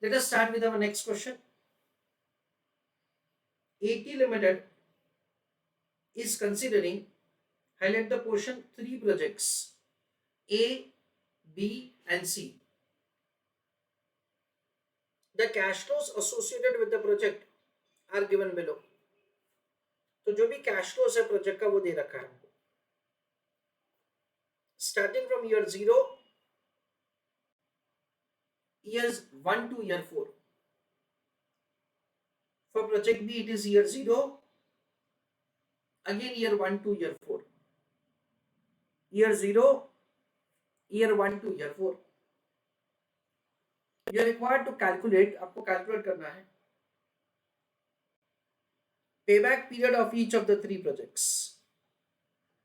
Let us start with our next question. AT Limited is considering, highlight the portion, three projects A, B and C. The cash flows associated with the project are given below. तो जो भी cash flows है project का वो दे रखा है starting from year 0, years 1 to year 4. For project B it is year 0, again year 1 to year 4. Year 0, year 1 to year 4. You are required to calculate, आपको calculate करना है payback period of each of the three projects.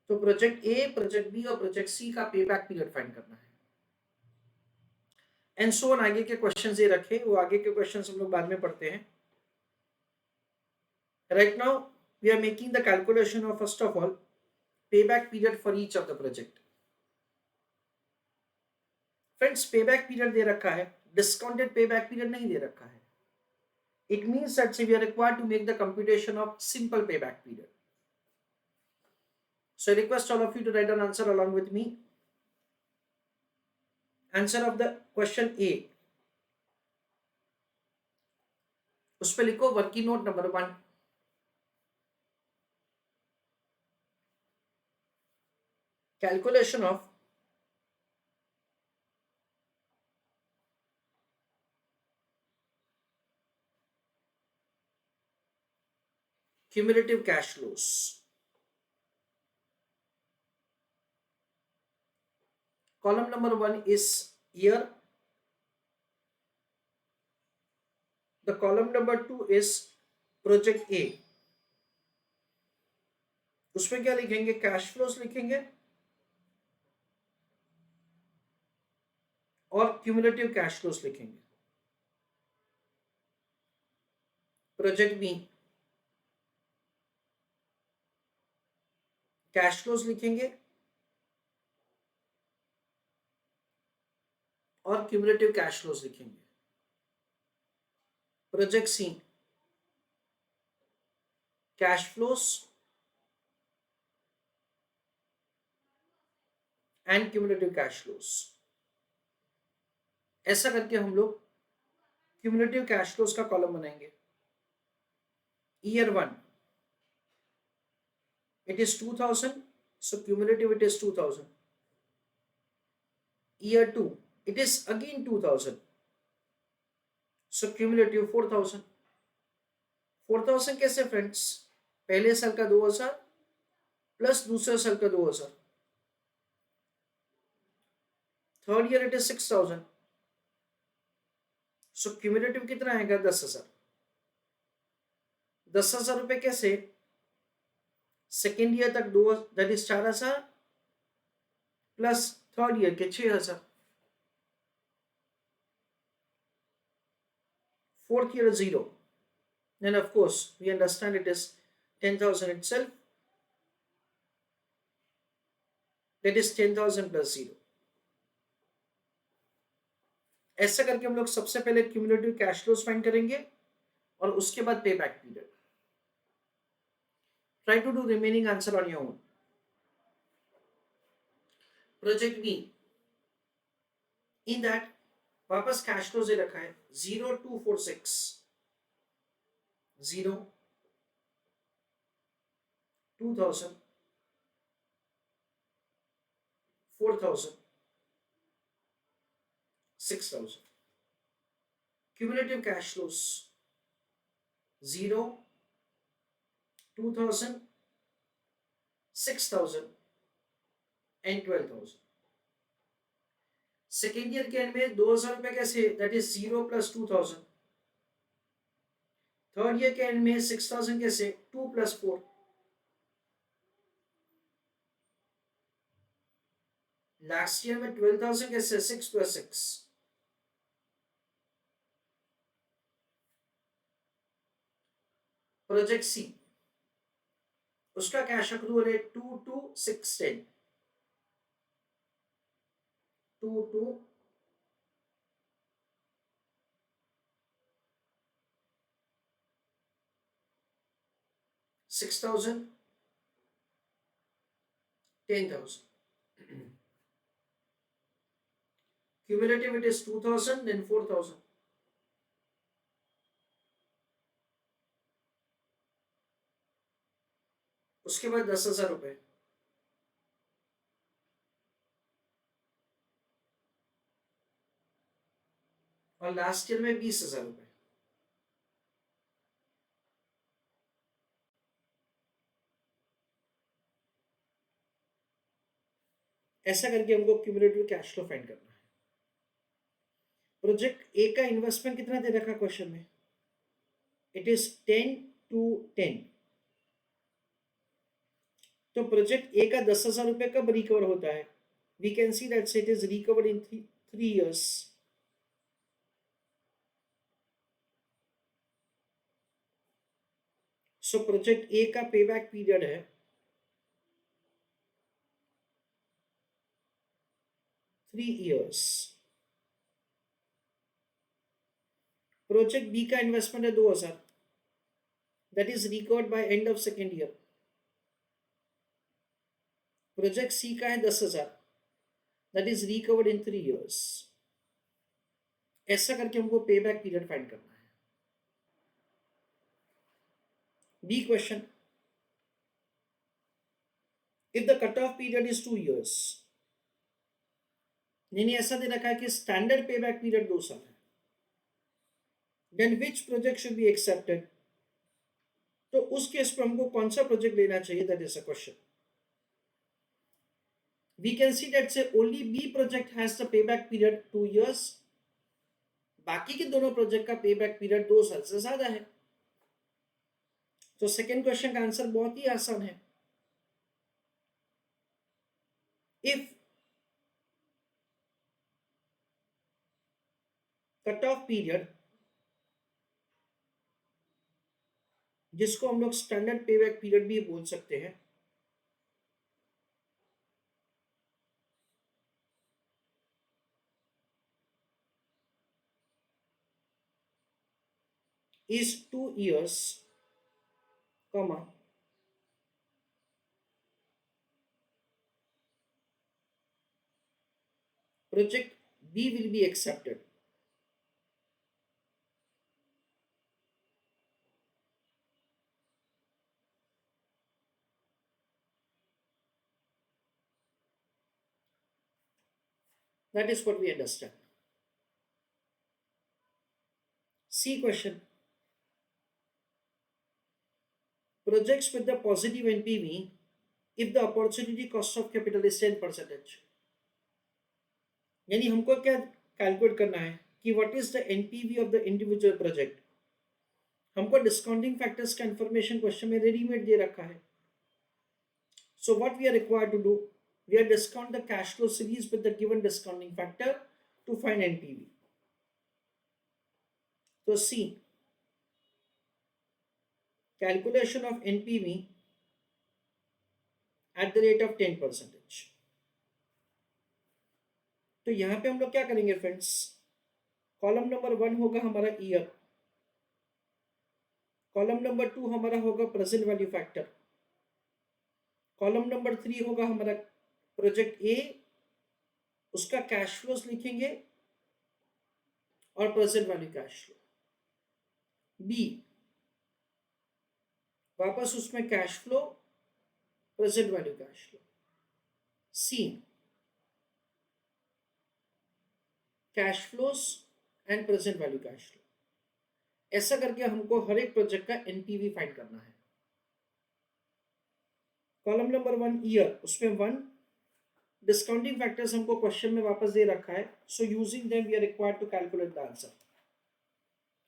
तो project A, project B और project C का payback period find करना है. And so on. आगे के क्वेश्चंस ये रखे, वो आगे के क्वेश्चंस हम लोग बाद में पढ़ते हैं. Right now we are making the calculation of first of all payback period for each of the project. Friends payback period दे रखा है, डिस्काउंटेड पेबैक पीरियड नहीं दे रखा है. It means that we are required to make the computation of simple payback period. So I request all of you to write an answer along with me. Answer of the question A. उस पे लिखो working note number 1. Calculation of cumulative cash flows. Column number 1 is year. The column number 2 is project A. उसमें क्या लिखेंगे? Cash flows लिखेंगे और cumulative cash flows लिखेंगे. Project B cash flows लिखेंगे और क्यूमुलेटिव कैश फ्लोस लिखेंगे. Project C cash flows and cumulative cash flows. ऐसा करके हम लोग क्यूमुलेटिव कैश फ्लोस का कॉलम बनाएंगे. Year 1 it is 2000, so cumulative it is 2000. Year 2 it is again 2000, so cumulative 4000. 4000 कैसे फ्रेंड्स? पहले साल का 2000 प्लस दूसरे साल का 2000. Third year it is 6000, so cumulative कितना आएगा? 10,000. 10,000 रुपए कैसे? सेकेंड ईयर तक 2, that is 4,000 plus third year के 6,000. Fourth year 0. Then of course we understand it is 10,000 itself, that is 10,000 plus 0. ऐसा करके हम लोग सबसे पहले क्यूमुलेटिव कैश फ्लोस फाइंड करेंगे और उसके बाद payback period. Try to do remaining answer on your own. Project B, in that वापस कैश फ्लो से रखा है 0246 0 2000 4000 6000. Cumulative cash flows 0 2000 6000 and 12,000. Second year के एंड में 2,000 रुपए कैसे? That is 0 plus 2000. Third year के एंड में 6,000 कैसे? 2 प्लस 4. लास्ट ईयर में 12,000 कैसे? 6 प्लस 6. प्रोजेक्ट सी, उसका कैश अक्रूवल है 2 to 610. 2 to 6,000, 10,000. Cumulative it is 2,000, then 4,000. उसके बाद 10,000 रुपए, और लास्ट ईयर में 20,000 रुपए. ऐसा करके हमको क्यूमुलेटिव कैश फ्लो फाइंड करना है. प्रोजेक्ट ए का इन्वेस्टमेंट कितना दे रखा क्वेश्चन में? It is 10 to 10. तो प्रोजेक्ट ए का 10,000 रुपए कब रिकवर होता है? We can see that it is recovered in 3 years. So project A का पेबैक पीरियड है 3 years. प्रोजेक्ट बी का इन्वेस्टमेंट है 2,000, that is recovered by end of second year. Project C का है 10,000, that is recovered in 3 years. ऐसा करके हमको payback period find करना है. B question, if the cut off period is 2 years, यानी ऐसा दे रखा है कि स्टैंडर्ड पेबैक पीरियड 2 साल है, then which project should be accepted? तो उस केस पर हमको कौन सा प्रोजेक्ट लेना चाहिए? That is a question. We can see that से only B project has the payback period 2 years. बाकी के दोनों प्रोजेक्ट का पेबैक पीरियड 2 साल से ज्यादा है. तो सेकेंड क्वेश्चन का आंसर बहुत ही आसान है. इफ कट ऑफ पीरियड, जिसको हम लोग स्टैंडर्ड पेबैक पीरियड भी बोल सकते हैं, is 2 years, comma, project B will be accepted. That is what we understand. C question. Projects with the positive NPV if the opportunity cost of capital is 10%. यानी हमको क्या कैलकुलेट करना है कि what is the NPV of the individual project. हमको discounting factors का information question में readymade दे रखा है. So what we are required to do, we are discount the cash flow series with the given discounting factor to find NPV. So C, calculation of NPV at the rate of 10%. तो यहां पे हम लोग क्या करेंगे friends? Column number 1 होगा हमारा year, column number 2 हमारा होगा present value factor, column number 3 होगा हमारा प्रोजेक्ट ए, उसका कैश फ्लोस लिखेंगे और present value cash flow. B, वापस उसमें cash flow, present value cash flow. C, cash flows and present value cash flow. ऐसा करके हमको हर एक प्रोजेक्ट का एनपीवी फाइंड करना है. कॉलम नंबर 1 ईयर, उसमें 1 डिस्काउंटिंग फैक्टर्स हमको क्वेश्चन में वापस दे रखा है. So using them we are required to calculate the answer.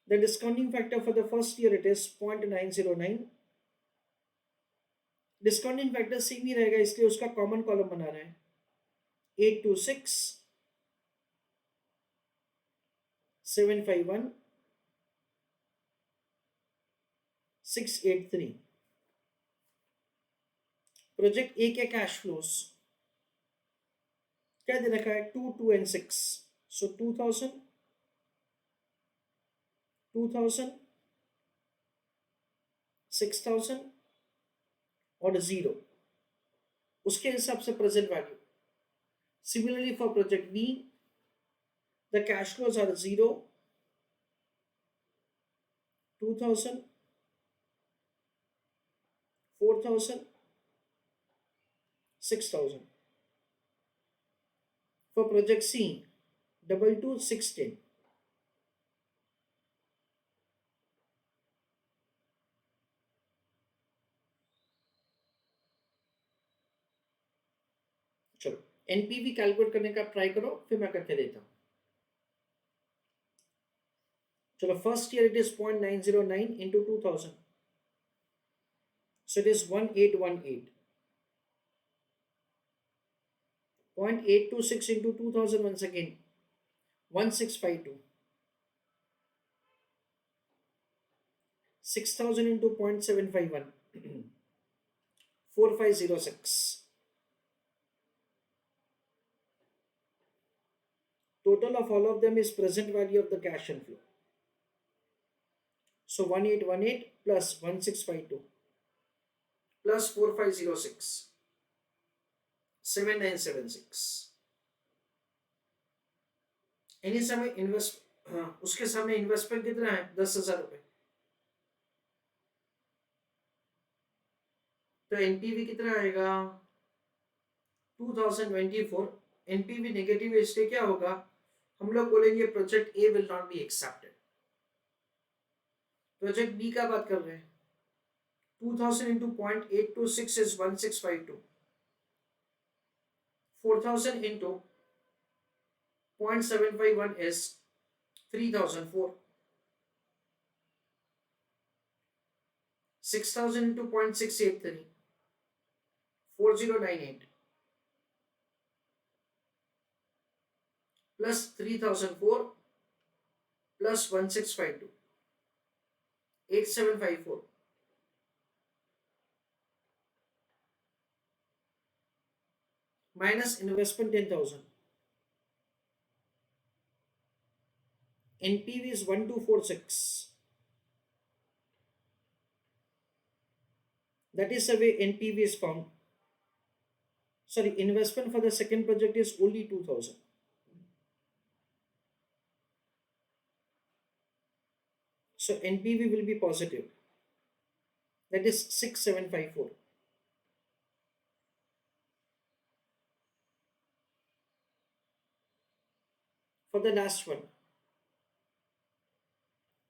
The discounting factor for the first year it is 0.909. Discounting factor same ही रहेगा, इसलिए उसका कॉमन कॉलम बना रहे हैं. 826, 751, 683. प्रोजेक्ट ए के कैश फ्लोस क्या दे रखा है? 2, 2 and 6. सो 2000, 2000, 6000, और 0, उसके हिसाब से present value. Similarly for project B, the cash flows are 0, 2000, 4000, 6000. For project C, 22, 610. चलो एनपीवी कैलकुलेट करने का ट्राई करो, फिर मैं करके देता हूं. चलो first year it is 0.909 into 2000, so it is 1818. 0.826 into 2000 once again, 1652. 6000 into 0.751, 4506. Total of all of them is present value of the cash inflow. So 1818 plus 1652 plus 4506, 7976. इन्हीं समय उसके सामने इन्वेस्टमेंट कितना है? 10,000 रुपए. तो एनपीवी कितना आएगा? 2024. एनपीवी नेगेटिव है, इसलिए क्या होगा? हम लोग बोलेंगे project A will not be accepted. Project B का बात कर रहे हैं. 2000 into 0.826 is 1652. 4000 into 0.751 is 3004. 6000 into 0.683, 4098 plus 3004 plus 1652, 8754. Minus investment 10,000. NPV is 1246. That is the way NPV is found. Sorry, investment for the second project is only 2000. So NPV will be positive. That is 6754. For the last one,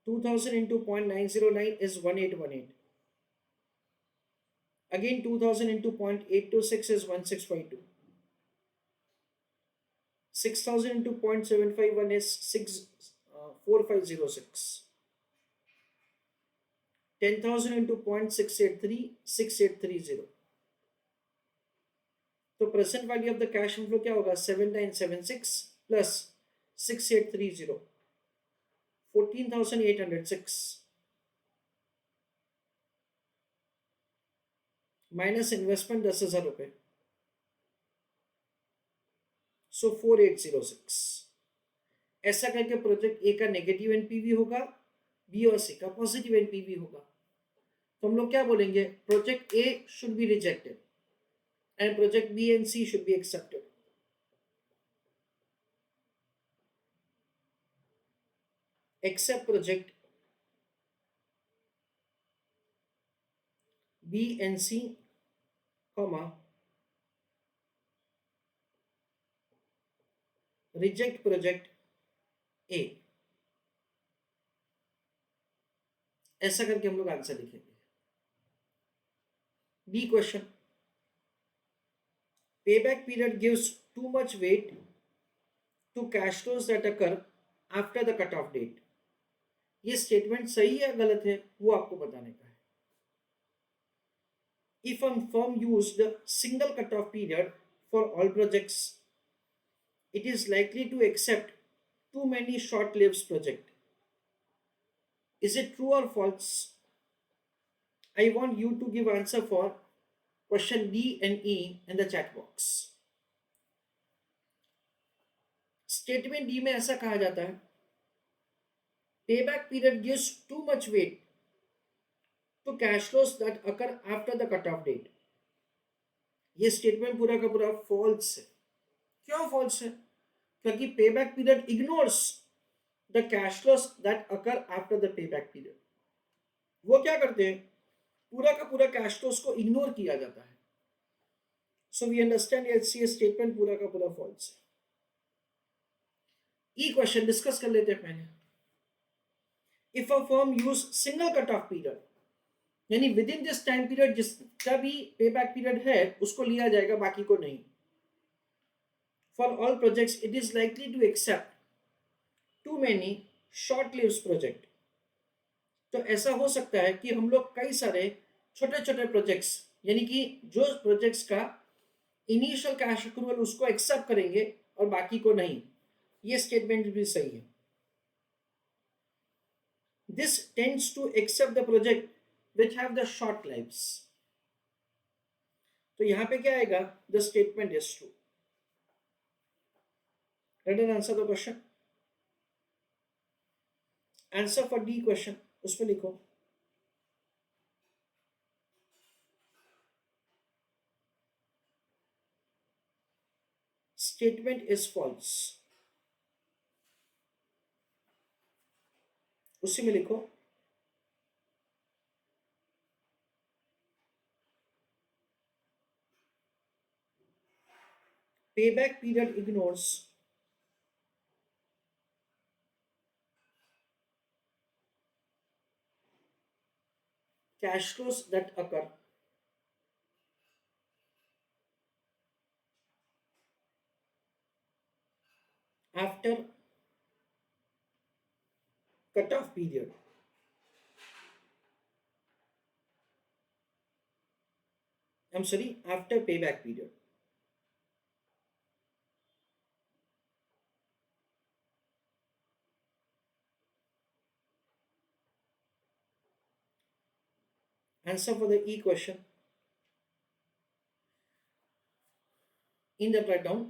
2000 into 0.909 is 1818. Again 2000 into 0.826 is 1652. 6000 into 0.751 is 4506. 10,000 into 0.683, 6830. तो present value of the cash inflow क्या होगा? 7976 plus 6830, 14,806 minus investment 10,000 रुपए, सो 4806. ऐसा करके project A का negative NPV होगा, B और सी का पॉजिटिव एनपीवी होगा. तो हम लोग क्या बोलेंगे? Project A should be rejected and project B and C should be accepted. Except project B and C, comma, reject project A. ऐसा करके हम लोग आंसर लिखेंगे. B question. Payback period gives too much weight to cash flows that occur after the cutoff date. ये statement सही है गलत है वो आपको बताने का है. If a firm used a single cutoff period for all projects, it is likely to accept too many short-lived projects. Is it true or false? I want you to give answer for question D and E in the chat box. Statement D में ऐसा कहा जाता है, payback period gives too much weight to cash flows that occur after the cutoff date. ये statement पूरा का पूरा false है। क्यों फॉल्स है? क्योंकि पे back period ignores the cash flows that occur after the pay back period. वो क्या करते हैं, पूरा का पूरा कैश फ्लोस को इग्नोर किया जाता है। सो वी अंडरस्टैंड ये स्टेटमेंट पूरा का पूरा फॉल्स है। ई क्वेश्चन डिस्कस कर लेते हैं पहले। If a firm use single cut off period, यानी within this time period जिसका भी पे बैक पीरियड है उसको लिया जाएगा, बाकी को नहीं। For all projects it is likely to accept too many short lives project. तो ऐसा हो सकता है कि हम लोग कई सारे छोटे छोटे प्रोजेक्ट्स, यानी कि जो प्रोजेक्ट्स का इनिशियल कैश अक्रूवल उसको एक्सेप्ट करेंगे और बाकी को नहीं। ये स्टेटमेंट भी सही है। This tends to accept the project which have the short lives. तो यहां पे क्या आएगा, the statement is true. Let us answer the question. Answer for the question उसमें लिखो स्टेटमेंट इज फॉल्स। उसी में लिखो payback period ignores cash flows that occur after cutoff period. I'm sorry, after payback period. Answer for the E question. In the write-down,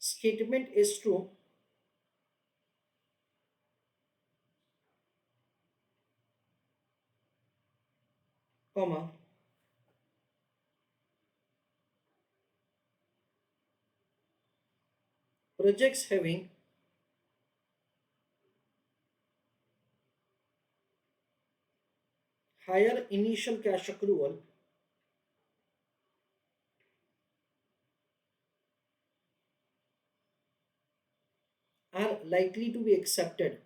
statement is true comma projects having higher initial cash accrual are likely to be accepted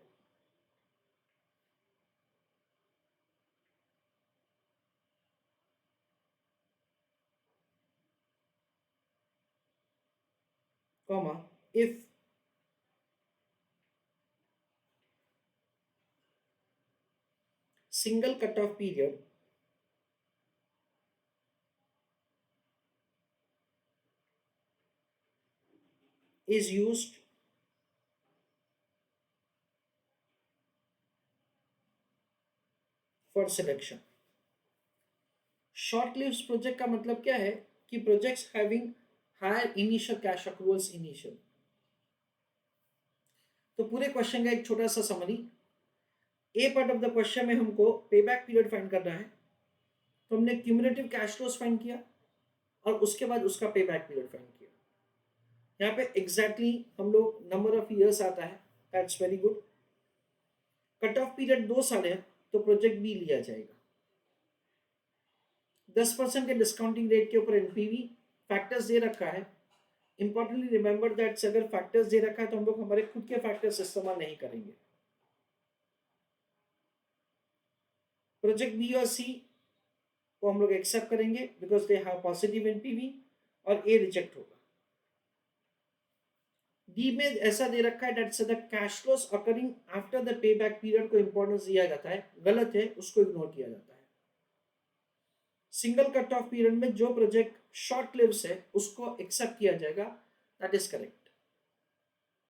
comma if single cutoff period is used for selection. Short lives project का मतलब क्या है कि projects having higher initial cash accruals initial. तो पूरे question का एक छोटा सा summary. A part of the question में हमको पे बैक पीरियड फाइंड करना है, तो हमने क्यूमुलेटिव कैश फ्लोस फाइंड किया और उसके बाद उसका पे बैक पीरियड फाइंड किया। यहाँ पे एग्जैक्टली हम लोग नंबर ऑफ ईयर्स आता है, that's very good. Cut off period 2 साल है तो प्रोजेक्ट बी लिया जाएगा। 10% के डिस्काउंटिंग रेट के ऊपर एनपीवी फैक्टर्स दे रखा है। इंपॉर्टेंटली रिमेंबर दैट अगर फैक्टर्स दे रखा है तो हम लोग हमारे खुद के फैक्टर्स इस्तेमाल नहीं करेंगे। प्रोजेक्ट बी और सी को हम लोग एक्सेप्ट करेंगे because they have positive NPV, और ए रिजेक्ट होगा। डी में ऐसा दे रखा है that the cash flows occurring after the pay back period को इंपॉर्टेंस दिया जाता है, गलत है, उसको इग्नोर किया जाता है। सिंगल कट ऑफ पीरियड में जो प्रोजेक्ट शॉर्ट लिव्स है उसको एक्सेप्ट किया जाएगा, दैट इज करेक्ट।